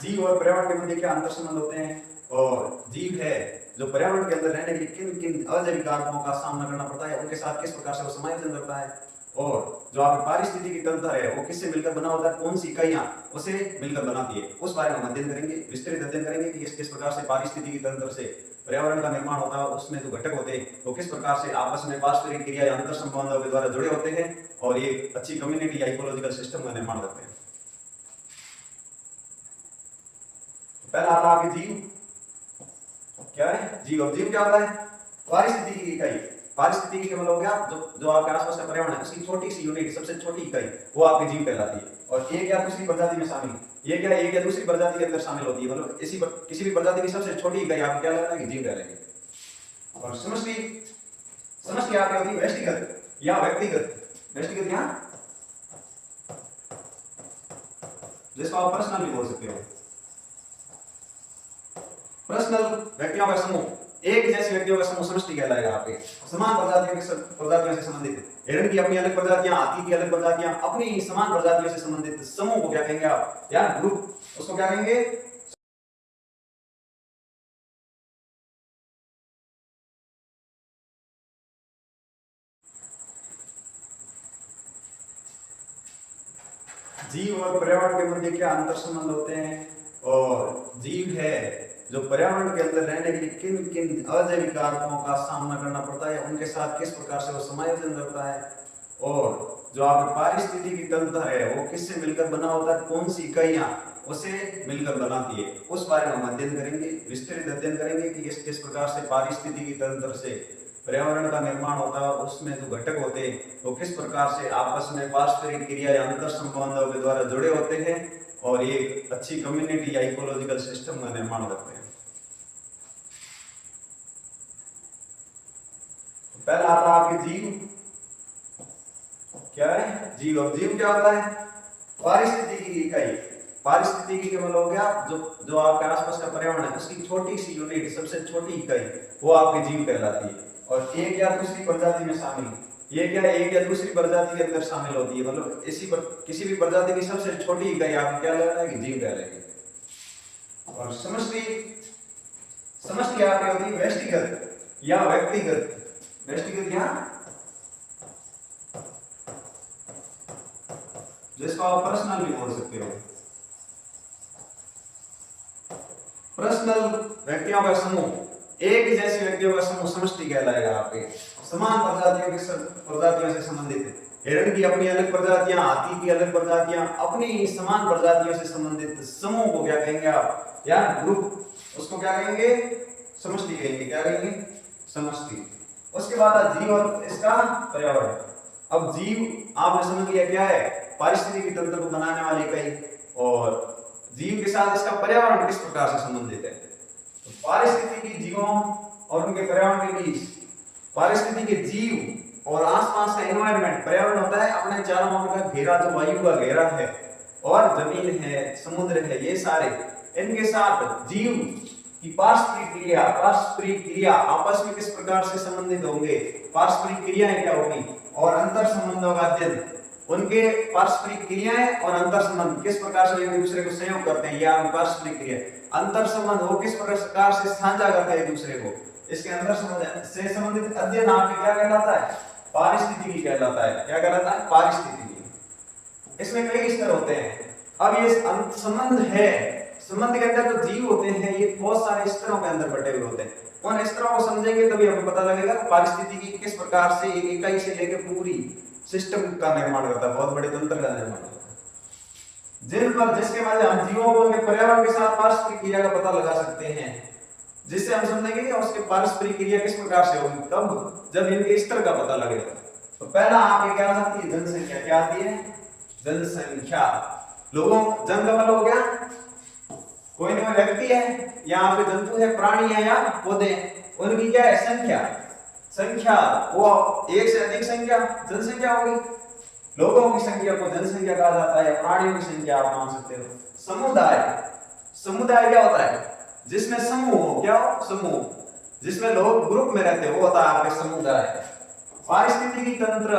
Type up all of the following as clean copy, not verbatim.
जीव और पर्यावरण के मध्य क्या अंतर संबंध होते हैं, और जीव है जो पर्यावरण के अंदर रहने के लिए किन किन अजैविक कारकों का सामना करना पड़ता है, उनके साथ किस प्रकार से वो समायोजन करता है, और जो आपकी पारिस्थितिकी तंत्र है वो किससे मिलकर बना होता है, कौन सी इकाइयां उसे मिलकर बनाती है, उस बारे में हम अध्ययन करेंगे, विस्तृत अध्ययन करेंगे कि किस प्रकार से पारिस्थितिकी तंत्र से पर्यावरण का निर्माण होता है, उसमें जो घटक होते हैं वो किस प्रकार से आपस में पारस्परिक क्रिया या अंतर संबंधों के द्वारा जुड़े होते हैं और ये अच्छी कम्युनिटी या इकोलॉजिकल सिस्टम का निर्माण करते हैं। पहला आता है आपके जीव। क्या है जीव? अब जीव क्या होता है? पारिस्थितिकी की इकाई। पारिस्थितिकी का मतलब हो गया जो आपके आसपास का पर्यावरण है उसकी छोटी सी यूनिट, सबसे छोटी इकाई, वो आपके जीव कहलाती है। और एक या दूसरी प्रजाति में शामिल, ये क्या एक या दूसरी प्रजाति के अंदर शामिल होती है, मतलब किसी भी प्रजाति की सबसे छोटी इकाई आप क्या लगाएंगे? जीव कहलाएंगे। और समष्टि आपकी होती है व्यष्टिगत या व्यक्तिगत। व्यष्टिगत यहाँ जिसको आप पर्सनल भी बोल सकते हो। पर्सनल व्यक्तियों का समूह, एक जैसे व्यक्तियों का समूह समष्टि कहलाएगा। आपके समान प्रजातियों से संबंधित, हिरण की अपनी अलग प्रजातियां, हाथी की अलग प्रजातियां, अपनी समान प्रजातियों से संबंधित समूह को क्या कहेंगे आप? या ग्रुप, उसको क्या कहेंगे? जीव और पर्यावरण के मध्य क्या अंतर संबंध होते हैं, और जीव है जो पर्यावरण के अंदर रहने के लिए किन किन अजैविक कारकों का सामना करना पड़ता है, उनके साथ किस प्रकार से वो समायोजन करता है, और जो आपकी पारिस्थितिकी तंत्र है वो किससे मिलकर बना होता है, कौन सी इकाइयां उसे मिलकर बनाती है, उस बारे में हम अध्ययन करेंगे, विस्तृत अध्ययन करेंगे कि किस प्रकार से पारिस्थितिकी तंत्र से पर्यावरण का निर्माण होता है, उसमें जो घटक होते हैं वो किस प्रकार से आपस में पारस्परिक क्रिया या अंतर संबंधों के द्वारा जुड़े होते हैं और एक अच्छी कम्युनिटी या इकोलॉजिकल सिस्टम का निर्माण करते हैं। पहला आता है आपके जीव। क्या है जीव? अब जीव क्या होता है? पारिस्थितिकी की इकाई। पारिस्थितिकी के मतलब हो गया जो आपके आसपास का पर्यावरण है उसकी छोटी सी यूनिट, सबसे छोटी इकाई, वो आपके जीव कहलाती है। और एक या दूसरी प्रजाति में शामिल, ये क्या है एक या दूसरी प्रजाति के अंदर शामिल होती है, मतलब किसी भी प्रजाति की सबसे छोटी इकाई आप क्या कहलाएगी? जीव कहलाएगी। और समष्टि आपकी होती है व्यष्टिगत या व्यक्तिगत। व्यष्टिगत यहाँ जिसको आप पर्सनल भी बोल सकते हो। पर्सनल व्यक्तियों का समूह, एक जैसे व्यक्तियों का समूह समष्टि कहलाएगा। आपके समान प्रजातियों से संबंधित, हिरण की अपनी अलग प्रजातियां, हाथी की अलग प्रजातियां, अपनी समान प्रजातियों से संबंधित समूह को क्या कहेंगे आप? या ग्रुप, उसको क्या कहेंगे? समष्टि कहेंगे। क्या कहेंगे? समष्टि। उसके बाद जीव और इसका पर्यावरण। अब जीव आपने समझ लिया क्या है? पारिस्थितिकी तंत्र को बनाने वाली इकाई, और जीव के साथ इसका पर्यावरण किस प्रकार से संबंधित है। तो पारिस्थितिकी जीवों और उनके पर्यावरण के बीच, पारिस्थितिकी जीव और आसपास का एनवायरनमेंट, पर्यावरण होता है अपने चारों ओर का घेरा, जो वायु का घेरा है और जमीन है, समुद्र है, ये सारे, इनके साथ जीव की पारस्परिक क्रिया आपस में किस प्रकार से संबंधित होंगे, पारस्परिक क्रियाएं क्या होगी, और अंतर संबंधों का अध्ययन, उनके पारस्परिक क्रियाएं और अंतर संबंध किस प्रकार से एक दूसरे को सहयोग करते हैं, या पारस्परिक क्रिया अंतर संबंध वो किस प्रकार से साझा करते हैं एक दूसरे को, इसके अंतर संबंध से संबंधित अध्ययन आपके क्या कहलाता है? पारिस्थितिकी कहलाता है। क्या कहलाता है? पारिस्थितिकी। इसमें कई स्तर होते हैं। अब ये संबंध है, संबंध के अंदर जो जीव होते हैं ये बहुत सारे स्तरों के अंदर बटे हुए होते हैं। उन स्तरों को समझेंगे तभी हमें पता लगेगा पारिस्थितिकी किस प्रकार से एक इकाई से लेकर पूरी सिस्टम का निर्माण करता है, बहुत बड़े तंत्र का निर्माण करता है, जिसके माध्यम हम जीवों को उनके पर्यावरण के साथ पारस्परिक क्रिया का पता लगा सकते हैं, जिससे हम समझेंगे कि उसके पारस्परिक क्रिया किस प्रकार से होगी, कब, जब इनके स्तर का पता लगेगा। तो पहला आपके क्या आती है? जनसंख्या। क्या आती है? जनसंख्या। लोगों, जन का मतलब हो गया कोई ना कोई व्यक्ति है, यहाँ पे जंतु है, प्राणी है या पौधे, उनकी क्या है? संख्या। वो एक से अधिक संख्या जनसंख्या होगी। लोगों की संख्या को जनसंख्या कहा जाता है, प्राणियों की संख्या आप मान सकते हो। समुदाय क्या होता है? जिसमें समूह हो। क्या हो? समूह। जिसमें लोग ग्रुप में रहते हो, वो होता है आपके समुदाय। पारिस्थितिकी तंत्र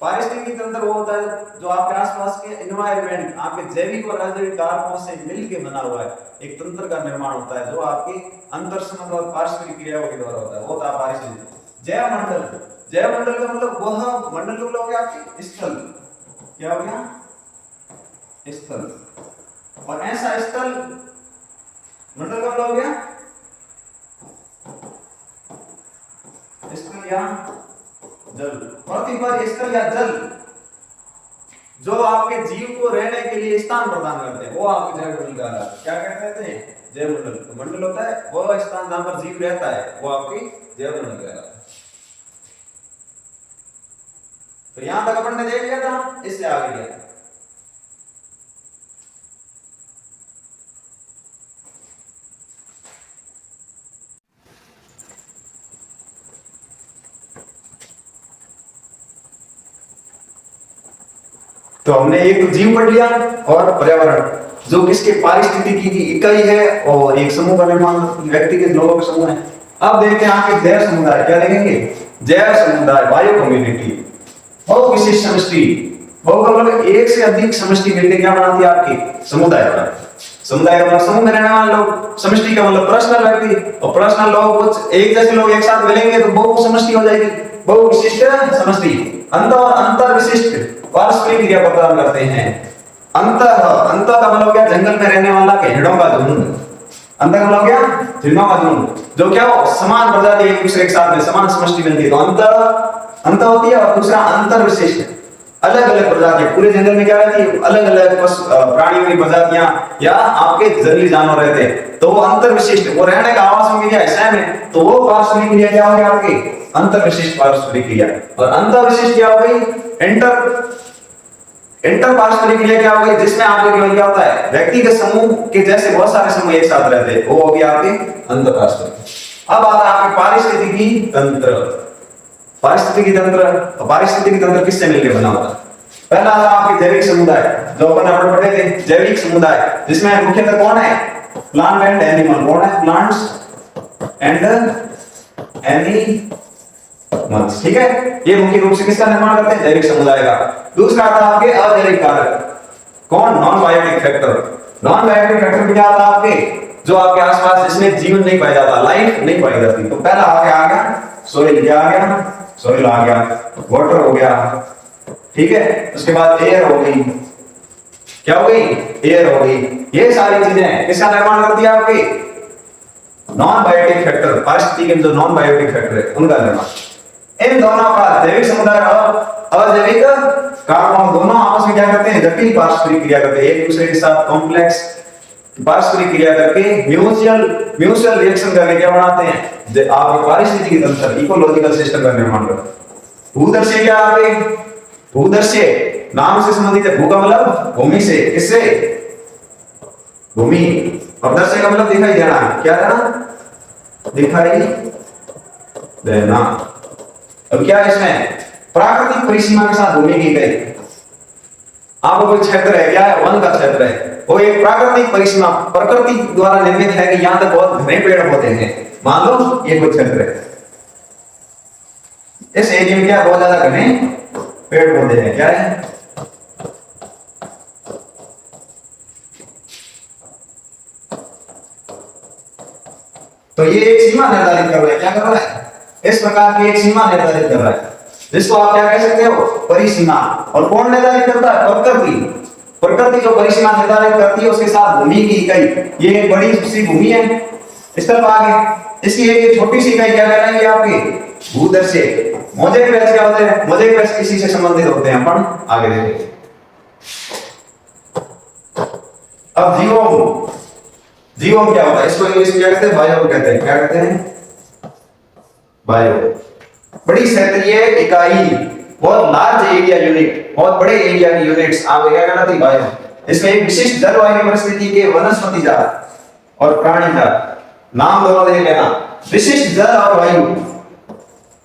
पारिस्थितिकी तंत्र वो होता है जो आपके आसपास के एनवायरनमेंट, आपके जैविक और अजैविक कारकों से मिलकर बना हुआ है एक तंत्र का निर्माण होता है, जो आपकी अंतर संबंध और पारस्परिक क्रियाओं के द्वारा होता है, वो होता है पारिस्थितिकी। जैवमंडल, जैवमंडल का मतलब वह मंडल जो हो गया आपकी स्थल, क्या हो गया स्थल, और ऐसा स्थल मंडल का मतलब हो गया स्थल या जल, पृथ्वी पर स्थल या जल जो आपके जीव को रहने के लिए स्थान प्रदान करते हैं, वो आपके जैवमंडल कहलाता है। क्या कहते हैं जैवमंडल, तो मंडल होता है वो स्थान जहां पर जीव रहता है, वो आपकी जैवमंडल कहलाता है। तो यहां तक अपन ने देख लिया था, इससे आगे लिया। तो हमने एक जीव पढ़ लिया और पर्यावरण जो किसके पारिस्थितिकी की इकाई है, और एक समूह का निर्माण व्यक्तिगत लोगों के समूह है। अब देखते हैं आपके जैव समुदाय, क्या देखेंगे जैव समुदाय, बायो कम्युनिटी, बहुत विशिष्ट समष्टि, बहुत मतलब एक से अधिक समष्टि मिलकर क्या बनाती है आपकी समुदाय बनाती है। समुदाय का मतलब समूह में रहने वाले लोग, समष्टि का मतलब पर्सनल व्यक्ति, और पर्सनल लोग कुछ एक जैसे लोग एक साथ मिलेंगे तो बहु समष्टि हो जाएगी, बहु विशिष्ट समष्टि। अंतर विशिष्ट पारस्परिक क्रिया प्रदान करते हैं। अंत का मतलब क्या, जंगल में रहने वाला भेड़ों का झुंड, अंत का मतलब क्या झुंडों का झुंड, जो क्या हो समान प्रजाति एक दूसरे के साथ में समान समष्टि बनती है, तो अंत होती है। और दूसरा अंतर विशिष्ट, अलग अलग प्रजातियां, पूरे जंगल में क्या रहती है अलग अलग प्राणियों की प्रजातियां या आपके जंगली जानवर रहते हैं, तो वो अंतर विशिष्ट, वो रहने का आवास में क्या सेम है, तो वो पारस्परिक क्रिया क्या होगी आपकी अंतर विशिष्ट पारस्परिक क्रिया। और अंतर विशिष्ट क्या हो गई इंटर पारस्परिक क्रिया क्या हो गई, जिसमें आपके केवल क्या होता है व्यक्तिगत समूह के जैसे बहुत सारे समूह एक साथ रहते हैं, वो हो गया आपके अंतर पारस्परिक। अब आता है आपके पारिस्थितिकी तंत्र। पारिस्थितिकी तंत्र किससे मिलकर बना होता है? पहला आता आपके जैविक समुदाय, जो अपन पढ़े थे जैविक समुदाय, जिसमें मुख्यतः कौन है प्लांट एंड एनिमल, कौन है प्लांट्स एंड एनिमल्स, ठीक है। ये मुख्य रूप से किसका निर्माण करते हैं जैविक समुदाय का। दूसरा आता है आपके अजैविक कारक, कौन non biotic factor. Non biotic factor क्या आता है आपके जो आपके आसपास जिसमें जीवन नहीं पाया जाता, लाइफ नहीं पाई जाती। तो पहला आ गया सोइल, क्या आ गया सोइल आ गया, वाटर हो गया, ठीक है। उसके बाद एयर हो गई, क्या हो गई एयर हो गई। ये सारी चीजें किसका निर्माण करती है आपके नॉन बायोटिक फैक्टर, पारिस्थितिकी के जो नॉन बायोटिक फैक्टर है उनका निर्माण। इन दोनों का जैविक समुदाय और अजैविक कारकों दोनों आपस में क्या करते हैं जटिल पारस्परिक क्रिया करते हैं, एक दूसरे के साथ कॉम्प्लेक्स पारस्परिक क्रिया करके म्यूचुअल रिएक्शन करके क्या बनाते हैं आप पारिस्थितिकी तंत्र इकोलॉजिकल सिस्टम का निर्माण करते हैं। भूदर्शीय क्या आपके भूदर्शीय नाम से संबंधित है, भू का मतलब भूमि से, किससे भूमि, और दर्शय का मतलब दिखाई देना, क्या देना दिखाई देना। अब क्या है इसमें प्राकृतिक परिसीमा के साथ भूमि की गई, आपको कोई क्षेत्र है क्या है वन का क्षेत्र है, वो एक प्राकृतिक परिसीमा प्रकृति द्वारा निर्मित है कि यहां तक बहुत घने पेड़ पौधे हैं, मान लो ये कोई क्षेत्र है, इस एरिया में क्या बहुत ज्यादा घने पेड़ पौधे हैं, क्या है तो ये एक सीमा निर्धारित कर रहा है, क्या कर रहा है इस प्रकार की एक सीमा निर्धारित कर रहा है, जिसको आप क्या कह सकते हो परिसीमा। और कौन निर्धारित करता है प्रकृति जो परिसीमा निर्धारित करती है उसके साथ भूमि की इकाई, ये एक बड़ी सी भूमि है इस तरफ आगे, इसकी एक छोटी सी इकाई क्या कहलाएंगे आपकी भूदर्शीय। मोज़ेक पैच क्या होते हैं, मोज़ेक पैच किसी से संबंधित होते हैं, अपन आगे देखेंगे। अब जीवोम क्या होता है, इसको इंग्लिश में क्या कहते हैं बायो कहते हैं, क्या कहते हैं बायो, बड़ी क्षेत्रीय इकाई, बहुत लार्ज एरिया यूनिट, बहुत बड़े एरिया की यूनिट्स आप क्या कहलाती है बायो। इसमें एक विशिष्ट जलवायु परिस्थिति के वनस्पति जात और प्राणी जात, नाम दोनों देख लेना, विशिष्ट जल और वायु,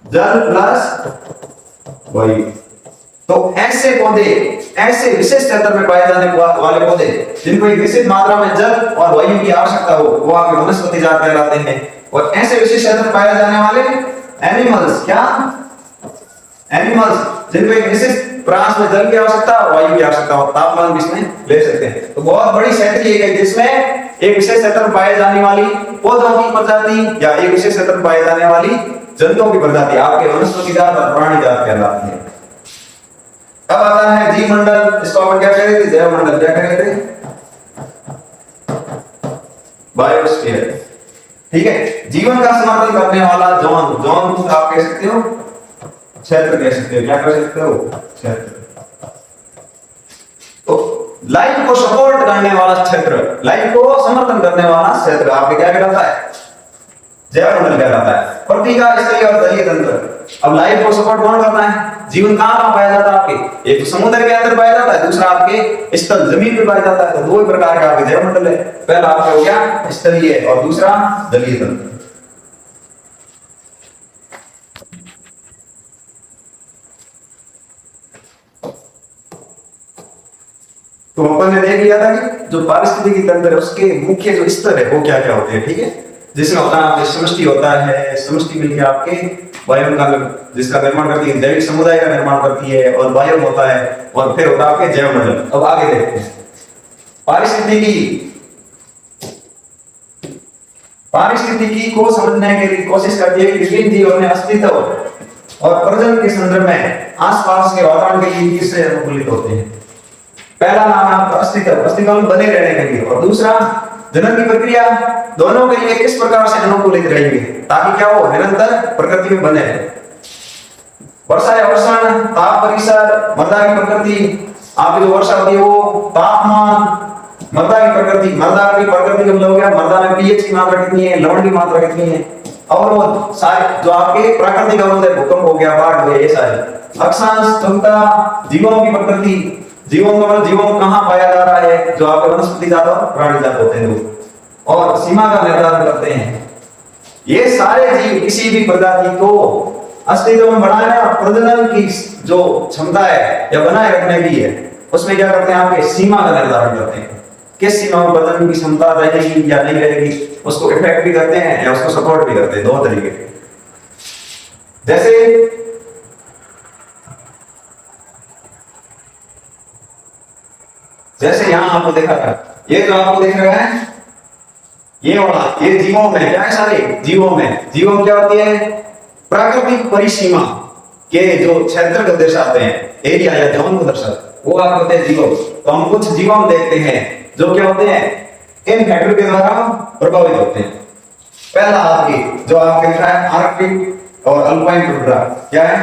जल प्लस वायु। तो ऐसे पौधे, ऐसे विशेष क्षेत्र में पाए जाने वाले पौधे जिनको एक निश्चित मात्रा में जल और वायु की आवश्यकता हो, वो आपके वनस्पति जात कहलाते हैं। और ऐसे विशेष क्षेत्र में पाए जाने वाले एनिमल्स क्या एनिमल्स जिनको एक विशिष्ट प्रांत में जल की आवश्यकता और वायु की आवश्यकता और तापमान भी इसमें ले सकते हैं। तो बहुत बड़ी क्षेत्र ये है जिसमें एक विशेष क्षेत्र में पाए जाने वाली पौधों की प्रजाति या एक विशेष क्षेत्र में पाए जाने वाली जंतुओं की प्रजाति आपके वनस्पति जात और प्राणी जात कहलाती है। अब आता है जीव मंडल, इसको अपन क्या कह रहे थे? जैव मंडल। क्या कह रहे थे? बायोस्फीयर। ठीक है, जीवन का समर्थन करने वाला जोन, जोन आप कह सकते हो क्षेत्र, कह सकते हो। क्या कह सकते हो? क्षेत्र। तो लाइफ को सपोर्ट करने वाला क्षेत्र, लाइफ को समर्थन करने वाला क्षेत्र आपके क्या कहलाता है? जैव मंडल कहलाता है। पृथ्वी का स्तरीय और जलीय तंत्र। अब लाइफ को सपोर्ट कौन करता है? जीवन कहां पाया जाता है आपके? एक तो समुद्र के अंदर पाया जाता है, दूसरा आपके स्थल जमीन पे पाया जाता है। तो दो ही प्रकार का आपके जैव मंडल है। पहला आपका हो गया स्तरीय और दूसरा जलीय तंत्र। तो अपन ने देख लिया था कि जो पारिस्थितिकी तंत्र है उसके मुख्य जो स्तर है वो क्या क्या होते हैं। ठीक है, जिसमें होता है आपके समष्टि होता है, समष्टि मिलकर आपके वायु का जिसका निर्माण करती है, जैविक समुदाय का निर्माण करती है, और वायु होता है, और फिर होता है आपके जैव मंडल। अब आगे देखते हैं पारिस्थितिकी को समझने के लिए कोशिश करती है कि विभिन्न जीव अपने अस्तित्व और प्रजनन के संदर्भ में आसपास के वातावरण के लिए किससे अनुकूलित होते हैं। पहला नाम है आपका अस्तित्व में बने रहने के लिए, और दूसरा जनन की प्रक्रिया। दोनों के लिए किस प्रकार से अनुकूलित रहेंगे ताकि क्या हो? निरंतर प्रकृति में बने रहे। वर्षा या वर्षण, ताप परिसर, मृदा की प्रकृति। आपकी जो वर्षा होती है वो तापमान, मृदा की प्रकृति का मतलब हो गया मृदा में पीएच की मात्रा कितनी है, लवण की मात्रा कितनी है, और वो सारे जो आपके प्राकृतिक अवरोध है, भूकंप हो गया, बाढ़ हो गया, ये सारे। अक्षांश, क्षमता, जीवों की प्रकृति, जीवों में कहां पाया जा रहा है, जो आपके वनस्पति जात और प्राणी जात होते हैं, और सीमा का निर्धारण करते हैं। ये सारे जीव किसी भी प्रजाति को अस्तित्व में बढ़ाने और प्रजनन की जो क्षमता है या बनाए रखने की है, उसमें क्या करते हैं? आपके सीमा का निर्धारण करते हैं। किस सीमा में प्रजनन की क्षमता रहेगी या नहीं रहेगी, उसको इफेक्ट भी करते हैं या उसको सपोर्ट भी करते हैं। दो तरीके के। जैसे यहां आपको देखा था, ये जो आपको दिख रहा है ये वाला, ये जीवों में क्या है? सारे जीवों में क्या होती है? प्राकृतिक परिसीमा के जो क्षेत्र को दर्शाते हैं, एरिया या जोन को दर्शाते, वो आप होते हैं जीवों। तो हम कुछ जीवों में देखते हैं जो क्या होते हैं? इन फैक्टर के द्वारा प्रभावित होते हैं। पहला आपकी जो आपके लिखा है आर्कटिक और अल्पाइन टुंड्रा। क्या है?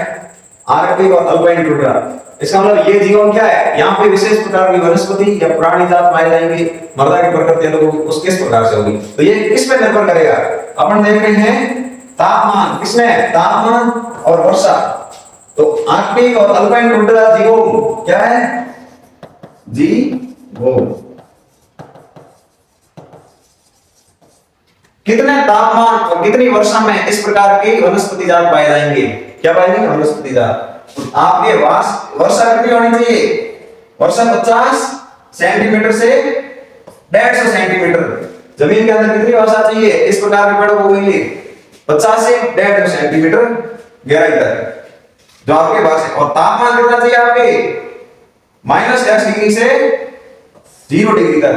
आर्कटिक और अल्पाइन टुंड्रा। इसका मतलब ये जीवन क्या है? यहाँ पे विशेष प्रकार की वनस्पति या प्राणी जात पाए जाएंगे, मृदा की प्रकृति अलग उस किस प्रकार से होगी। तो ये किस पे निर्भर करेगा? अपन देख रहे हैं तापमान, किसमें? तापमान और वर्षा। तो आर्कटिक और अल्पाइन टुंड्रा जीवों क्या है? जीवों। कितने तापमान और कितनी वर्षा में इस प्रकार के वनस्पति जात पाए जाएंगे? क्या पाएंगे? वनस्पति जात। आपके वर्षा कितनी होनी चाहिए? वर्षा 50 सेंटीमीटर से 150 सेंटीमीटर। जमीन के अंदर कितनी वर्षा चाहिए इस प्रकार के पेड़ों को के लिए? 50 से 150 सेंटीमीटर गहराई तक जो आपके पास है। और तापमान कितना चाहिए आपके? -10 डिग्री से 0 डिग्री तक।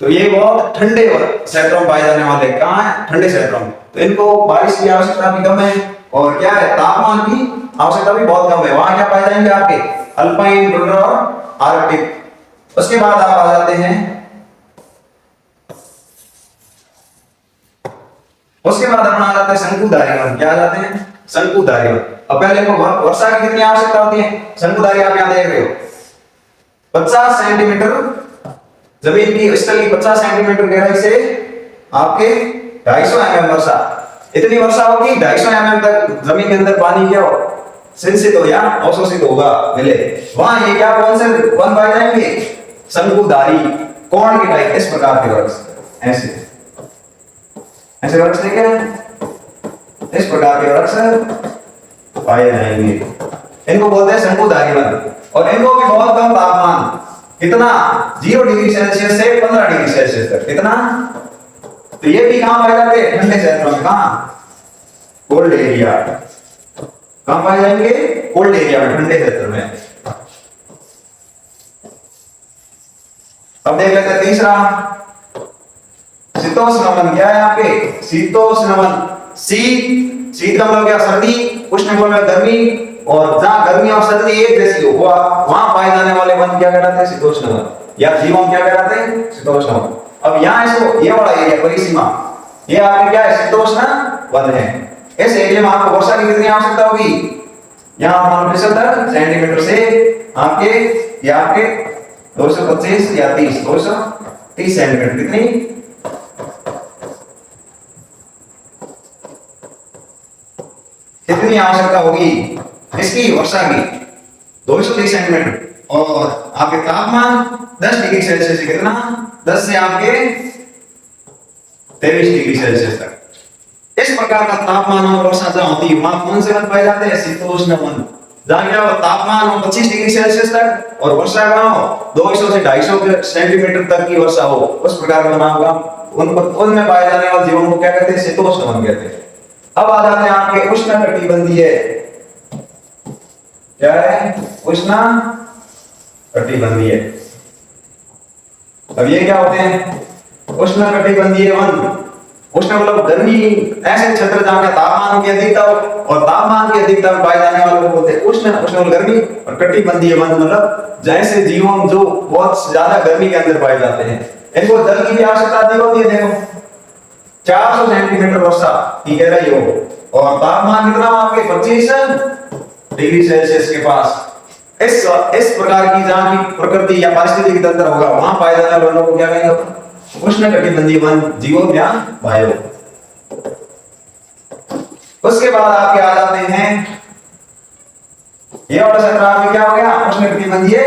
तो ये बहुत ठंडे क्षेत्रों में पाए जाने वाले। कहां है? ठंडे क्षेत्रों में। तो इनको बारिश की आवश्यकता भी कम है, और क्या है? तापमान की आवश्यकता भी बहुत कम है। वहां क्या पाए जाएंगे आपके? अल्पाइन, टुंड्रा और आर्कटिक। उसके बाद आप आ जाते हैं, उसके बाद अपना आ जाते हैं शंकुधारी वन। क्या आ जाते हैं? शंकुधारी वन। अब पहले को वर्षा की कितनी आवश्यकता होती है? शंकुधारी आप यहां देख रहे हो 50 सेंटीमीटर जमीन की स्थल की 50 सेंटीमीटर गहराई से आपके 250 mm वर्षा। इतनी वर्षा होगी 250 mm तक जमीन के अंदर पानी क्या हो? सिंचित हो या अवशोषित होगा, मिले। वहां ये क्या कौन से वन पाए जाएंगे? शंकुधारी, कोण के टाइप, इस प्रकार के वृक्ष। ऐसे वृक्ष देखे, इस प्रकार के वृक्ष पाए जाएंगे। इनको बोलते हैं शंकुधारी वन। और इनको भी बहुत कम तापमान, कितना? 0 डिग्री सेल्सियस से 15 डिग्री सेल्सियस तक। कितना? तो ये भी कहां पाए जाते हैं? ठंडे क्षेत्रों में। कहां? Cold area. कहां पाए जाएंगे? कोल्ड एरिया में, ठंडे क्षेत्र में। अब देख लेते हैं तीसरा, शीतोष्ण वन। क्या है यहाँ पे? शीतोष्ण वन। शीत, शीत का मतलब क्या? सर्दी, उष्ण बोल में गर्मी, और जहां गर्मी और सर्दी एक जैसी हो वहां पाए जाने वाले वन क्या कहलाते हैं? शीतोष्ण वन, या जीवन क्या कहलाते हैं? शीतोष्ण वन। अब यहाँ इसको ये वाला एरिया परिसीमा, ये आपके क्या है? शीतोष्ण वन है। इस एरिया में आपको वर्षा की कितनी आवश्यकता होगी? यहाँ मान लो 75 सेंटीमीटर से आपके 225 या 230 सेंटीमीटर, कितनी? कितनी आवश्यकता होगी इसकी? वर्षा की 230 सेंटीमीटर। और आपके तापमान 10 डिग्री सेल्सियस से कितना? 10 से आपके 23 डिग्री सेल्सियस तक। इस प्रकार का तापमान और वर्षा जहां होती है वहां कौन से वन पाए जाते हैं? शीतोष्ण वन। जहां क्या हो? तापमान हो 25 डिग्री सेल्सियस तक और वर्षा कहां हो? 200 से 250 सेंटीमीटर तक की वर्षा हो, उस प्रकार का वन होगा। उनमें पाए जाने वाले जीवन को क्या कहते हैं? शीतोष्ण वन कहते हैं। अब आ जाते हैं आपके उष्णकटिबंधीय। क्या है? उष्णकटिबंधीय। अब ये क्या होते हैं? उष्णकटिबंधीय वन। उष्ण मतलब गर्मी, ऐसे क्षेत्र जहां का तापमान की अधिकता हो, और तापमान की अधिकता में पाए जाने वाले को बोलते हैं उष्ण। उष्ण मतलब गर्मी, और कटिबंधीय वन मतलब जैसे जीवन जो बहुत ज्यादा गर्मी के अंदर पाए जाते हैं। इनको जल की भी आवश्यकता अधिक होती है। देखो 400 सेंटीमीटर वर्षा की गहराई हो, और तापमान कितना हो आपके? 25 डिग्री सेल्सियस के पास। इस प्रकार की जहां की प्रकृति या पारिस्थितिक तंत्र होगा वहां पाए जाने वाले वनों को क्या कहेंगे? उष्णकटिबंधीय वन, जीव या वायु। उसके बाद आपके आ जाते हैं, ये वाला क्षेत्र आपके क्या हो गया? उष्णकटिबंधीय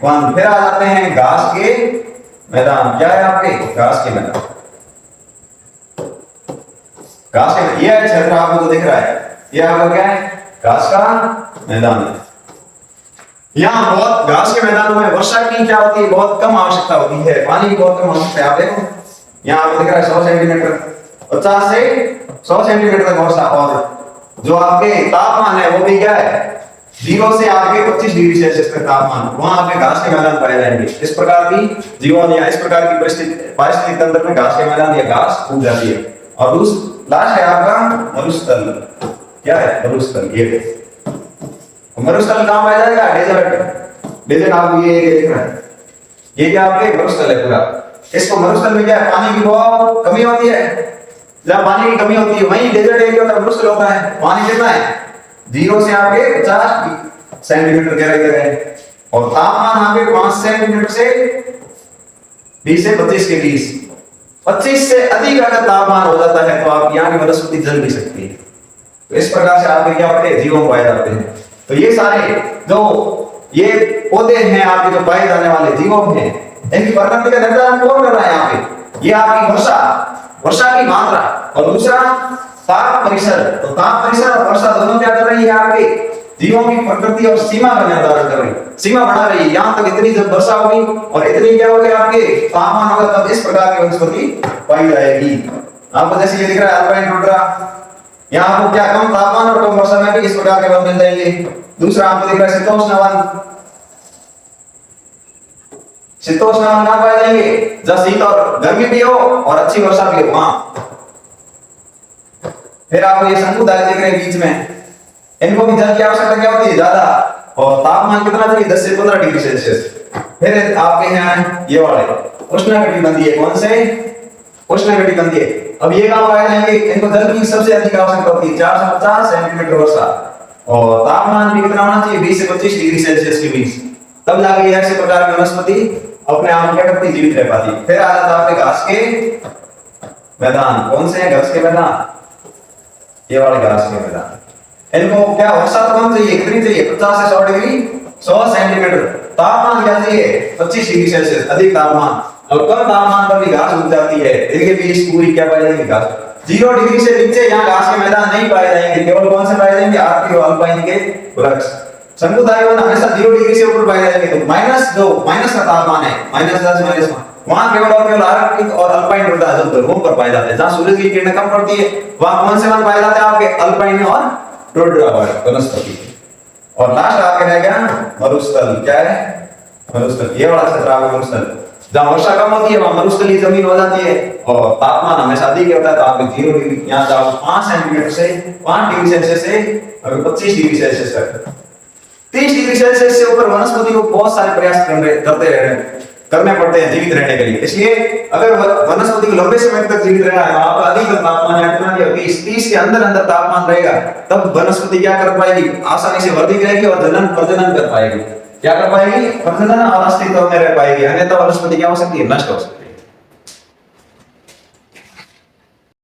वन। फिर आ जाते हैं घास के मैदान। क्या है आपके? घास के मैदान। घास के, ये क्षेत्र आपको जो दिख रहा है ये आपका क्या है? घास का मैदान है। यहाँ बहुत घास के मैदानों में वर्षा की क्या होती है? बहुत कम आवश्यकता होती है, पानी की बहुत कम आवश्यकता है। आप देखो यहाँ आपको दिख रहा है 100 सेंटीमीटर, 50 से 100 सेंटीमीटर तक वर्षा, और जो आपके तापमान है वो भी क्या है? 0 से आपके 25 डिग्री सेल्सियस तक तापमान, वहां आपके घास के मैदान पाए जाएंगे। इस प्रकार की जीवन या इस प्रकार की पारिस्थितिक तंत्र में घास के मैदान या घास उग जाती है। और लास्ट है आपका मरुस्थल। क्या है? मरुस्थल। ये मरुस्थल कहां पाया जाएगा? डेजर्ट। डेजर्ट आप ये देख रहे हैं, ये क्या आपके मरुस्थल है पूरा। इसको मरुस्थल में क्या है? पानी की बहुत कमी होती है। जब पानी की कमी होती है वहीं डेजर्ट एरिया होता है, मरुस्थल होता है। पानी कितना है? 0 से आपके 50 सेंटीमीटर गहराई तक है, और तापमान आपके 5 सेंटीमीटर से 20 से 25 के बीच। 25 से अधिक अगर तापमान हो जाता है तो आप यहाँ की वनस्पति जल भी सकती है। तो इस प्रकार से आपके क्या होते हैं? जीवन पाए जाते हैं। तो ये सारे जो ये पौधे हैं आपके जो पाए जाने वाले जीवन हैं, इनकी प्रकृति का निर्धारण कौन कर रहा है? यहाँ पे ये आपकी वर्षा की मात्रा, और दूसरा ताप परिसर। तो ताप परिसर और वर्षा दोनों क्या कर रही है? आपके जीवों की प्रकृति और सीमा का निर्धारण कर रही है, सीमा बढ़ा रही है। यहाँ तक इतनी जब वर्षा होगी और इतनी क्या होगी आपके तापमान होगा, तब इस प्रकार की वनस्पति पाई जाएगी। आपको जैसे ये दिख रहा है अल्पाइन टुंड्रा, यहाँ आपको क्या कम तापमान और कम वर्षा में भी इस प्रकार के वन मिल जाएंगे। दूसरा आपको दिख रहा है शीतोष्ण वन। शीतोष्ण वन कहां पाए जाएंगे? जहां शीत और गर्मी भी हो और अच्छी वर्षा भी हो वहां। फिर आपको ये शंकुधारी दिख रहे हैं बीच में, इनको भी जल की आवश्यकता क्या होती है? ज्यादा, और तापमान कितना चाहिए? 10 से 15 डिग्री सेल्सियस। फिर आपके यहाँ ये वाले उष्णकटिबंधीय। कौन से? उष्णकटिबंधीय। अब ये कहां पाए जाएंगे? इनको जल की सबसे अधिक आवश्यकता होती है, 450 सेंटीमीटर वर्षा, और तापमान भी कितना होना चाहिए? 20 से 25 डिग्री सेल्सियस के बीच। तब जाके ऐसे प्रकार की वनस्पति अपने आप क्या करती? जीवित रह पाती। फिर आ जाता है आपके घास के मैदान। कौन से हैं घास के मैदान? ये वाले घास के मैदान। इनको क्या वर्षा तो कम चाहिए? कितनी चाहिए? 50 से 100 डिग्री, 100 सेंटीमीटर। तापमान क्या चाहिए? 25 डिग्री सेल्सियस अधिक तापमान, और कम तापमान पर भी घास उग जाती है। इनके बीच पूरी क्या पाई जाएगी? घास। 0 डिग्री से नीचे यहाँ घास के मैदान नहीं पाए जाएंगे। केवल कौन से पाए जाएंगे? आर्कटिक और अल्पाइन के वृक्ष। शंकुधारी वन हमेशा 0 डिग्री से ऊपर पाए जाएंगे। तो माइनस का तापमान है, -10 -1, वहां केवल और केवल आर्कटिक और अल्पाइन होता है, जो ध्रुवों पर पाए जाते हैं। जहां सूरज की किरणें कम पड़ती है वहां कौन से वन पाए जाते हैं? आपके अल्पाइन और टूट रहा है वनस्पति। और लास्ट आगे रहेगा मरुस्थल। क्या है? मरुस्थल। ये वाला क्षेत्र है मरुस्थल। जहाँ वर्षा कम होती है वहाँ मरुस्थलीय जमीन हो जाती है और तापमान हमेशा अधिक होता है। तो आप 0 डिग्री यहाँ जाओ 5 सेंटीमीटर से 5 डिग्री सेल्सियस से अगर 25 डिग्री सेल्सियस तक 30 डिग्री सेल्सियस से ऊपर वनस्पति को बहुत सारे प्रयास करने पड़ते हैं जीवित रहने के लिए। इसलिए अगर वनस्पति को लंबे समय तक जीवित रहना है, वहां पर अधिक तापमान या 30 के अंदर अंदर तापमान रहेगा, तब वनस्पति क्या कर पाएगी? आसानी से वर्धित रहेगी और जनन प्रजनन कर पाएगी। क्या कर पाएगी? प्रजनन और अस्तित्व में रह पाएगी। अन्यथा वनस्पति क्या हो सकती है? नष्ट हो सकती है।